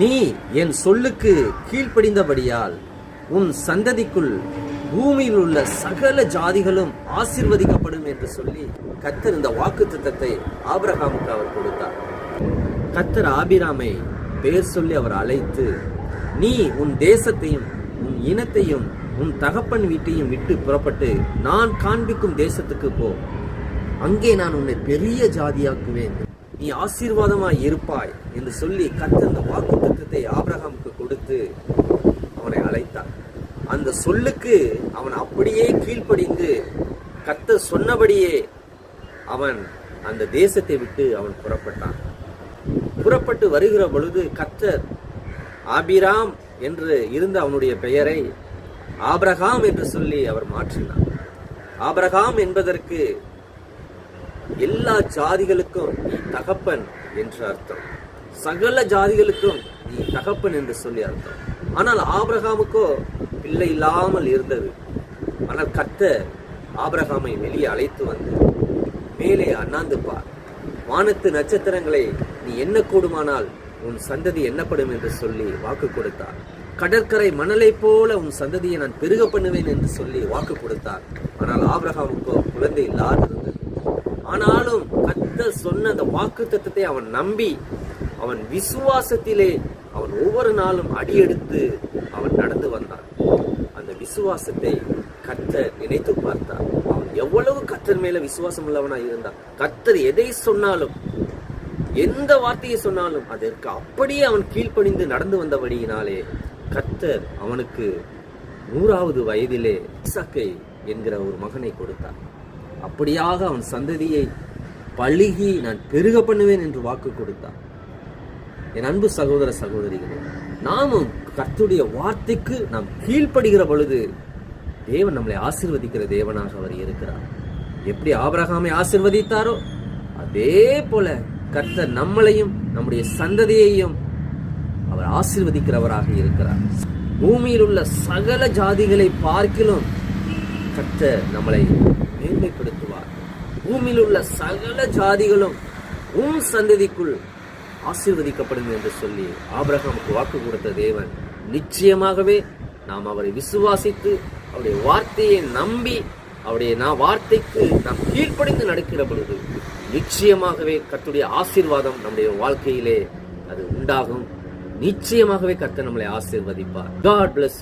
நீ என் சொல்லுக்கு கீழ்ப்படிந்தபடியால் உன் சந்ததிக்குள் பூமியில் உள்ள சகல ஜாதிகளும் ஆசீர்வதிக்கப்படும் என்று சொல்லி கர்த்தர் இந்த வாக்குத்தத்தத்தை ஆபிரகாமுக்கு அவர் கொடுத்தார். கர்த்தர் ஆபிராமை பெயர் சொல்லி அவர் அழைத்து, நீ உன் தேசத்தையும் உன் இனத்தையும் உன் தகப்பன் வீட்டையும் விட்டு புறப்பட்டு நான் காண்பிக்கும் தேசத்துக்கு போ, அங்கே நான் உன்னை பெரிய ஜாதியாக்குவேன், நீ ஆசீர்வாதமாய் இருப்பாய் என்று சொல்லி கர்த்தர் அந்த வாக்குத்தத்தத்தை ஆபிரகாமுக்கு கொடுத்து அவனை அழைத்தார். அந்த சொல்லுக்கு அவன் அப்படியே கீழ்ப்படிந்து கர்த்தர் சொன்னபடியே அவன் அந்த தேசத்தை விட்டு அவன் புறப்பட்டான். புறப்பட்டு வருகிற பொழுது கர்த்தர் ஆபிராம் என்று இருந்த அவனுடைய பெயரை ஆபிரகாம் என்று சொல்லி அவர் மாற்றினார். ஆபிரகாம் என்பதற்கு எல்லா ஜாதிகளுக்கும் நீ தகப்பன் என்று அர்த்தம், சகல ஜாதிகளுக்கும் நீ தகப்பன் என்று சொல்லி அர்த்தம். ஆனால் ஆபிரகாமுக்கோ பிள்ளை இல்லாமல் இருந்தது. ஆனால் கர்த்தர் ஆபிரகாமை வெளியே அழைத்து வந்து, மேலே அண்ணாந்து பார், வானத்து நட்சத்திரங்களை நீ எண்ண கூடுமானால் உன் சந்ததி எண்ணப்படும் என்று சொல்லி வாக்கு கொடுத்தார். கடற்கரை மணலை போல உன் சந்ததியை நான் பெருக பண்ணுவேன் என்று சொல்லி வாக்கு கொடுத்தார். ஆனால் ஆபிரகாமுக்கோ குழந்தை இல்லாதிருந்தது. ஆனாலும் கர்த்தர் சொன்ன அந்த வாக்கு தத்தத்தை அவன் நம்பி அவன் விசுவாசத்திலே அவன் ஒவ்வொரு நாளும் அடியெடுத்து அவன் நடந்து வந்தான். அந்த விசுவாசத்தை கர்த்தர் நினைத்து பார்த்தார். அவன் எவ்வளவு கர்த்தர் மேல விசுவாசம் உள்ளவனாய் இருந்தான். கர்த்தர் எதை சொன்னாலும், எந்த வார்த்தையை சொன்னாலும் அதற்கு அப்படியே அவன் கீழ்ப்படிந்து நடந்து வந்தபடியினாலே கர்த்தர் அவனுக்கு 100வது வயதிலே ஈசாக்கை என்கிற ஒரு மகனை கொடுத்தார். அப்படியாக அவன் சந்ததியை பழுகி நான் பெருக பண்ணுவேன் என்று வாக்கு கொடுத்தார். என் அன்பு சகோதர சகோதரிகளே, நாமும் கர்த்தருடைய வார்த்தைக்கு நாம் கீழ்ப்படுகிற பொழுது தேவன் நம்மளை ஆசீர்வதிக்கிற தேவனாக அவர் இருக்கிறார். எப்படி ஆபிரகாமை ஆசீர்வதித்தாரோ அதே போல கர்த்தர் நம்மளையும் நம்முடைய சந்ததியையும் அவர் ஆசீர்வதிக்கிறவராக இருக்கிறார். பூமியில் உள்ள சகல ஜாதிகளை பார்க்கிலும் கர்த்தர் நம்மளை மேன்மைப்படுத்துவார். பூமியில் உள்ள சகல ஜாதிகளும் உன் சந்ததிக்குள் ஆசீர்வதிக்கப்படும் என்று சொல்லி ஆபிரகாமுக்கு வாக்கு கொடுத்த தேவன் நிச்சயமாகவே நாம் அவரை விசுவாசித்து அவருடைய வார்த்தையை நம்பி அவருடைய வார்த்தைக்கு நாம் கீழ்ப்படிந்து நடக்கிற பொழுது நிச்சயமாகவே கர்த்தருடைய ஆசீர்வாதம் நம்முடைய வாழ்க்கையிலே அது உண்டாகும். நிச்சயமாகவே கர்த்தர் நம்மளை ஆசீர்வதிப்பார். God bless you.